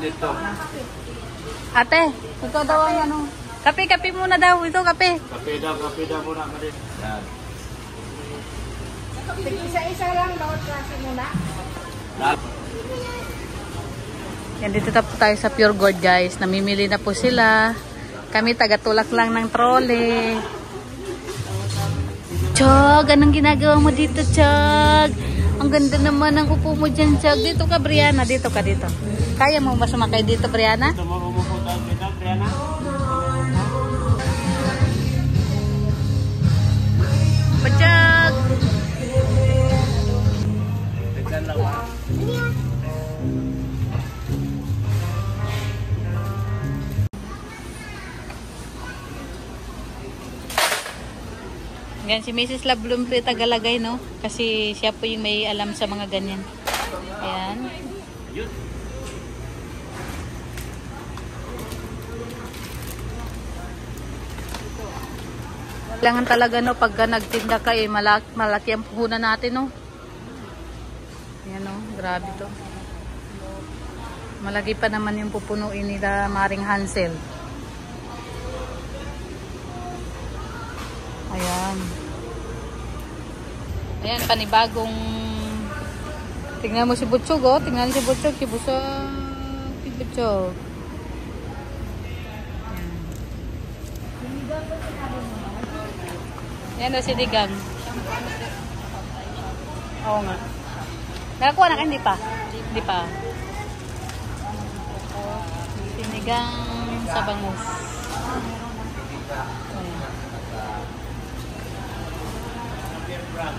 dito. Ate, ito daw ang ano. Kape muna daw. Ito, kape. Kape daw muna. Yan. Isa-isa lang, bawat klase muna. Yan, dito po tayo sa Pure Gold, guys. Namimili na po sila. Kami tagatulak lang ng trolley. Chog, anong ginagawa mo dito, Chog? Ang ganda naman ng upo mo dyan, Chog. Dito ka, Brianna. Dito ka, dito. Kaya mo ba sumakay dito, Brianna? Ito mo umupo tayo dito, Brianna. Chog! Tignan lang ba? Yan, si Mrs. Lablum po tagalagay, no? Kasi siya po yung may alam sa mga ganyan. Ayan. Kailangan talaga, no, pagka nagtinda ka, malaki ang puhunan natin, no? Ayan, no? Grabe to. Malaki pa naman yung pupunuin nila Maring Hansel. Ayan. Ayan, panibagong... Tingnan mo si Butchog, oh. Tingnan si Butchog. Si Butchog. Ayan na si Digang. Oo nga. Nakakuha na ka? Hindi pa. Hindi pa. Sinigang sa bangus. Ayan.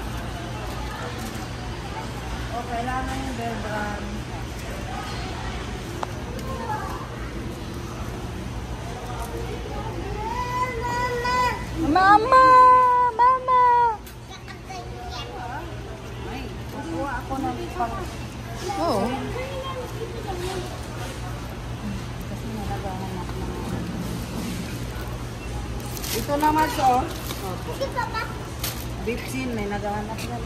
O, kailangan yung bear brand. Mama! Mama! Kuha ako ng pang... Oo. Kasi nalagahanap na. Ito naman siya, oh. Opo. Beef sin, may naghahanap na.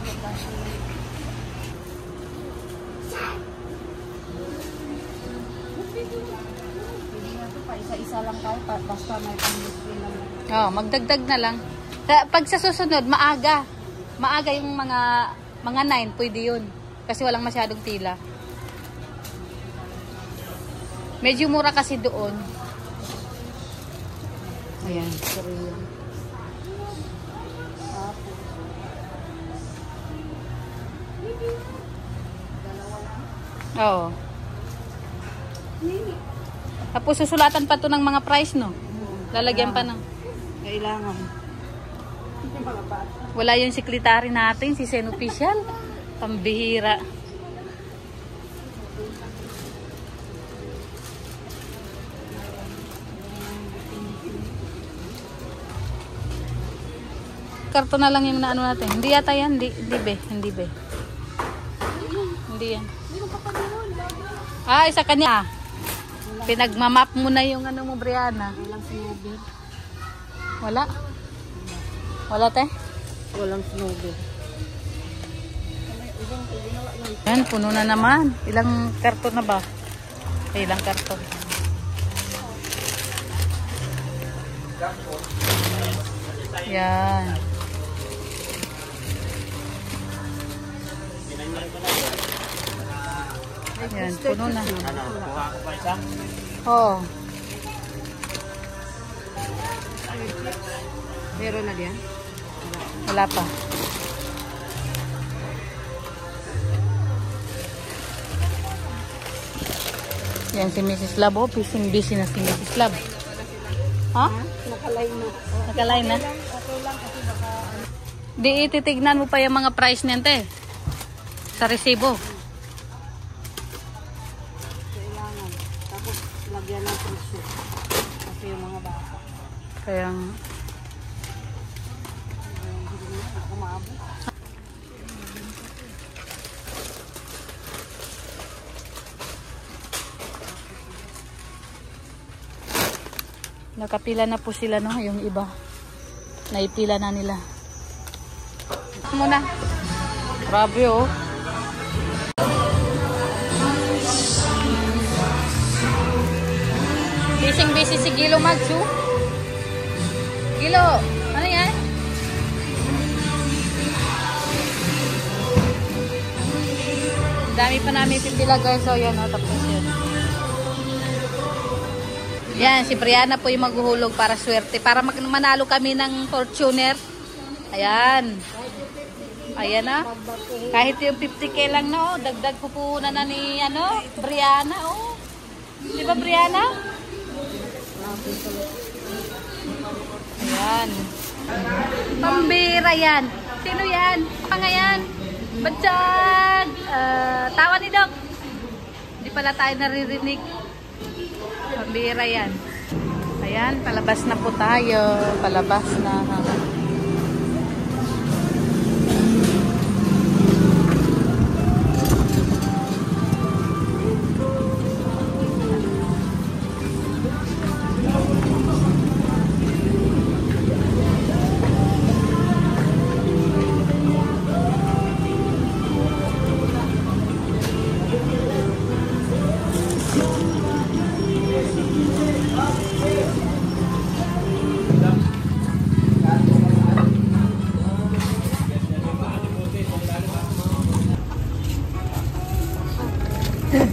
Isa-isa lang tayo, basta may pang-display lang. Oh, magdagdag na lang. Pag sa susunod, maaga. Maaga yung mga 9, pwede yun. Kasi walang masyadong pila. Medyo mura kasi doon. Ayan. Oo. Tapos susulatan pa to ng mga price, no? Lalagyan pa ng... Kailangan. Wala yung sekretary natin, si Sen Official. Pambihira. Karton na lang yung naano natin. Hindi yata yan. Hindi be. Hindi yan. Ah, isa kanya. Pinagmamap mo na yung ano mo, Brianna. Walang snowbird. Wala? Wala, te? Walang snowbird. Yan, puno na naman. Ilang karton na ba? Ay, ilang karton. Yan. Yan, puno na. Kuha ko pa isa. Oo. Meron na diyan? Wala pa. Yan si Mrs. Lab. Oh, busy na si Mrs. Lab. Ha? Nakalay na. Nakalay na? Okay lang kasi baka... Di ititignan mo pa yung mga price niyan, te. Sa resibo. Kailangan. Tapos lagyan ng presyo. Kasi yung mga bata. Kaya Hindi na ako maabot. nakapila na po sila, no? Yung iba. Naipila na nila. Muna. Grabe, oh. busy si Gilo Magsu. Gilo, ano yan? Dami pa namin pipila guys. So yan, tapos yun. Yan, si Brianna po yung maghuhulog para swerte. Para manalo kami ng Fortuner. Ayan. Ayan na. Kahit yung 50k lang na, oh. Dagdag pupunan na ni, Brianna, oh. Di ba, Brianna? Ayan. Pambira yan. Sino yan? Pangayan. Batsag! Tawa ni Doc. Hindi pala tayo naririnig. Pambira yan. Ayan, palabas na po tayo. Palabas na.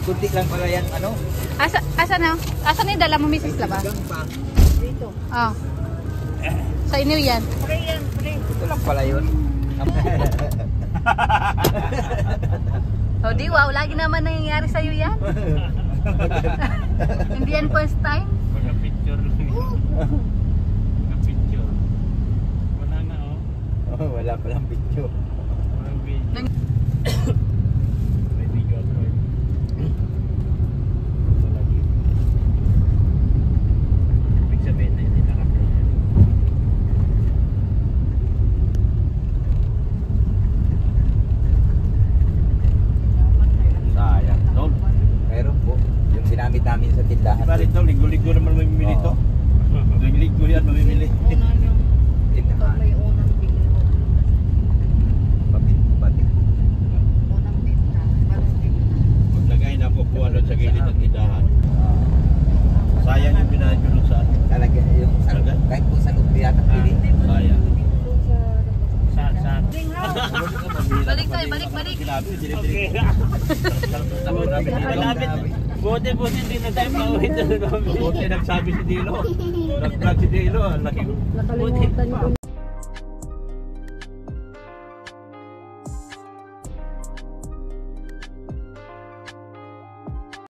Kunti lang pala yan, ano? Asa na? Asa na yung dala mo, Mrs. Laba? Dito. Oh. Sa inyo yan. Pre yan, pre. Ito lang pala yun. O di, wow. Lagi naman nangyayari sa'yo yan. Hindi yan first time. Pagka-picture lang. Pagka-picture. Wala nga, oh. Oh, wala palang video. Walang video. Nang- May video ako, eh. Wala video. Ibig sabihin na hindi naka-play. Sayang. Tol. Meron po. Yung ginamit namin sa tindahan. Balik tol, linggo-linggo naman mamimili to. Linggo yan mamimili. Unang yung Tindahan. may unang bigay. Batik. Unang benta. Parang bigla. Maglagay na po po ano sa gilid ng tindahan. Sayang yung pinahulog sa atin. Talaga yung kahit po sa lumpiat at pilit. Sayang. Sa Saan? Balik tayo, balik. Buti hindi na tayo pauwi. Buti nagsabi si Dilo. Nag-vlog si Dilo. Laki. nakalimutan ko.